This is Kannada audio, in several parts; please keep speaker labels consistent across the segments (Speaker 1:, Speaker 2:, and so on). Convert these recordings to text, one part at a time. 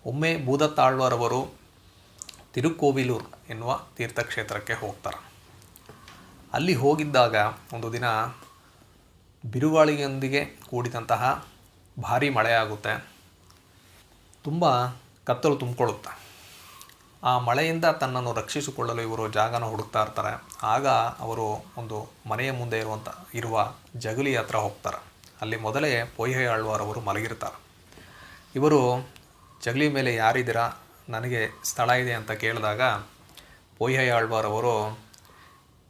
Speaker 1: ಒಮ್ಮೆ ಭೂದತ್ತಾಳ್ವಾರವರು ತಿರುಕೋವಿಲೂರು ಎನ್ನುವ ತೀರ್ಥಕ್ಷೇತ್ರಕ್ಕೆ ಹೋಗ್ತಾರೆ. ಅಲ್ಲಿ ಹೋಗಿದ್ದಾಗ ಒಂದು ದಿನ ಬಿರುಗಾಳಿಯೊಂದಿಗೆ ಕೂಡಿದಂತಹ ಭಾರೀ ಮಳೆಯಾಗುತ್ತೆ. ತುಂಬ ಕತ್ತಲು ತುಂಬಿಕೊಳ್ಳುತ್ತೆ. ಆ ಮಳೆಯಿಂದ ತನ್ನನ್ನು ರಕ್ಷಿಸಿಕೊಳ್ಳಲು ಇವರು ಜಾಗನ ಹುಡುಕ್ತಾ ಇರ್ತಾರೆ. ಆಗ ಅವರು ಒಂದು ಮನೆಯ ಮುಂದೆ ಇರುವ ಜಗಲಿ ಹತ್ರ ಹೋಗ್ತಾರೆ. ಅಲ್ಲಿ ಮೊದಲೇ ಪೊಯ್ಹೆ ಆಳ್ವಾರವರು ಮಲಗಿರ್ತಾರೆ. ಇವರು ಜಗಲಿ ಮೇಲೆ ಯಾರಿದ್ದೀರಾ, ನನಗೆ ಸ್ಥಳ ಇದೆ ಅಂತ ಕೇಳಿದಾಗ ಪೊಯ್ಹೆ ಆಳ್ವಾರವರು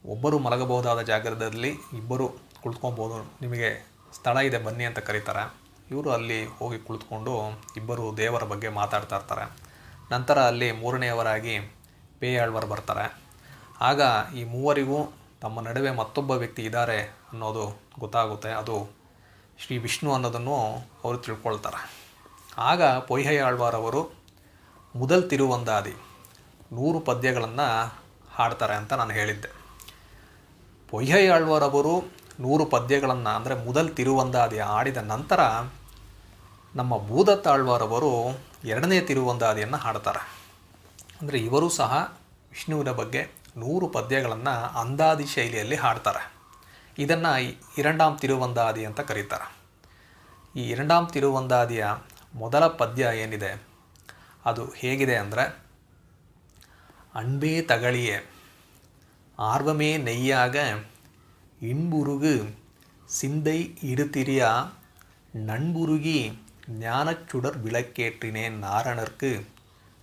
Speaker 1: ಒಬ್ಬರು ಮಲಗಬಹುದಾದ ಜಾಗದಲ್ಲಿ ಇಬ್ಬರು ಕುಳಿತುಕೊಬೋದು, ನಿಮಗೆ ಸ್ಥಳ ಇದೆ ಬನ್ನಿ ಅಂತ ಕರೀತಾರೆ. ಇವರು ಅಲ್ಲಿ ಹೋಗಿ ಕುಳಿತುಕೊಂಡು ಇಬ್ಬರು ದೇವರ ಬಗ್ಗೆ ಮಾತಾಡ್ತಾ ಇರ್ತಾರೆ. ನಂತರ ಅಲ್ಲಿ ಮೂರನೆಯವರಾಗಿ ಪೇಯಾಳ್ವಾರ್ ಬರ್ತಾರೆ. ಆಗ ಈ ಮೂವರಿಗೂ ತಮ್ಮ ನಡುವೆ ಮತ್ತೊಬ್ಬ ವ್ಯಕ್ತಿ ಇದ್ದಾರೆ ಅನ್ನೋದು ಗೊತ್ತಾಗುತ್ತೆ. ಅದು ಶ್ರೀ ವಿಷ್ಣು ಅನ್ನೋದನ್ನು ಅವರು ತಿಳ್ಕೊಳ್ತಾರೆ. ಆಗ ಪೊಯ್ಹೆ ಆಳ್ವಾರವರು ಮೊದಲ್ ತಿರುವಂದಾದಿ 100 ಪದ್ಯಗಳನ್ನು ಹಾಡ್ತಾರೆ ಅಂತ ನಾನು ಹೇಳಿದ್ದೆ. ಪೊಯ್ಹೆ ಆಳ್ವಾರವರು 100 ಪದ್ಯಗಳನ್ನು ಅಂದರೆ ಮೊದಲ್ ತಿರುವಂದಾದಿ ಹಾಡಿದ ನಂತರ ನಮ್ಮ ಭೂದತ್ತಾಳ್ವಾರವರು 2ನೇ ತಿರುವಂದಾದಿಯನ್ನು ಹಾಡ್ತಾರೆ. ಅಂದರೆ ಇವರು ಸಹ ವಿಷ್ಣುವಿನ ಬಗ್ಗೆ 100 ಪದ್ಯಗಳನ್ನು ಅಂದಾದಿ ಶೈಲಿಯಲ್ಲಿ ಹಾಡ್ತಾರೆ. ಇದನ್ನು இரண்டாம் ತಿರುವಂದಾದಿ ಅಂತ ಕರೀತಾರೆ. ಈ இரண்டாம் ತಿರುವಂದಾದಿಯ ಮೊದಲ ಪದ್ಯ ಏನಿದೆ ಅದು ಹೇಗಿದೆ ಅಂದರೆ, ಅನ್ಬೇ ತಗಳಿಯೇ ಆರ್ವಮೇ நெய்யாக இன்புருகு சிந்தை இடுதிரிய நண்புருகி ಜ್ಞಾನಚುಡರ್ ವಿಳಕ್ಕೇற்றிನೇನ್ ನಾರಣರ್ಕು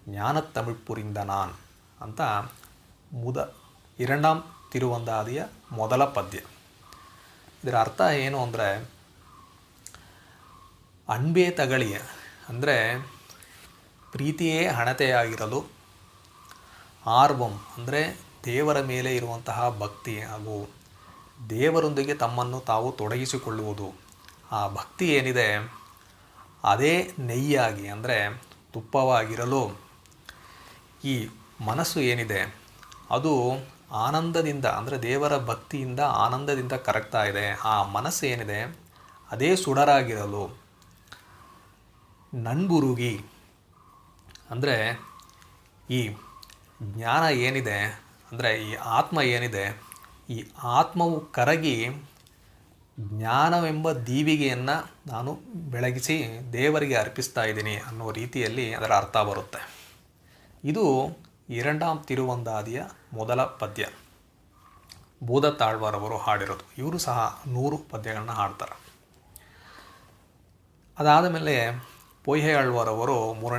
Speaker 1: ಜ್ಞಾನತ್ತಮಿಳ್ ಪುರಿಂದ ನಾನ್ ಅಂತ இரண்டாம் ತಿರುವಂದಾದಿಯ ಮೊದಲ ಪದ್ಯ. ಇದರ ಅರ್ಥ ಏನು ಅಂದರೆ, ಅನ್ಬೇ ತಗಳಿಯ ಅಂದರೆ ಪ್ರೀತಿಯೇ ಹಣತೆಯಾಗಿರಲು, ಆರ್ವಂ ಅಂದರೆ ದೇವರ ಮೇಲೆ ಇರುವಂತಹ ಭಕ್ತಿ ಹಾಗೂ ದೇವರೊಂದಿಗೆ ತಮ್ಮನ್ನು ತಾವು ತೊಡಗಿಸಿಕೊಳ್ಳುವುದು. ಆ ಭಕ್ತಿ ಏನಿದೆ ಅದೇ ನೆಯ್ಯಾಗಿ ಅಂದರೆ ತುಪ್ಪವಾಗಿರಲು, ಈ ಮನಸ್ಸು ಏನಿದೆ ಅದು ಆನಂದದಿಂದ ಅಂದರೆ ದೇವರ ಭಕ್ತಿಯಿಂದ ಆನಂದದಿಂದ ಕರಗ್ತಾ ಇದೆ. ಆ ಮನಸ್ಸು ಏನಿದೆ ಅದೇ ಸುಡರಾಗಿರಲು, ನನ್ಬುರುಗಿ ಅಂದರೆ ಈ ಜ್ಞಾನ ಏನಿದೆ ಅಂದರೆ ಈ ಆತ್ಮ ಏನಿದೆ, ಈ ಆತ್ಮವು ಕರಗಿ ಜ್ಞಾನವೆಂಬ ದೀವಿಗೆಯನ್ನು ನಾನು ಬೆಳಗಿಸಿ ದೇವರಿಗೆ ಅರ್ಪಿಸ್ತಾ ಇದ್ದೀನಿ ಅನ್ನೋ ರೀತಿಯಲ್ಲಿ ಅದರ ಅರ್ಥ ಬರುತ್ತೆ. ಇದು இரண்டாம் ತಿರುವಂದಾದಿಯ ಮೊದಲ ಪದ್ಯ, ಭೂದತ್ತಾಳ್ವಾರವರು ಹಾಡಿರೋದು. ಇವರು ಸಹ 100 ಪದ್ಯಗಳನ್ನ ಹಾಡ್ತಾರೆ. ಅದಾದ ಮೇಲೆ ಪೊಯ್ಹೆ ಆಳ್ವಾರವರು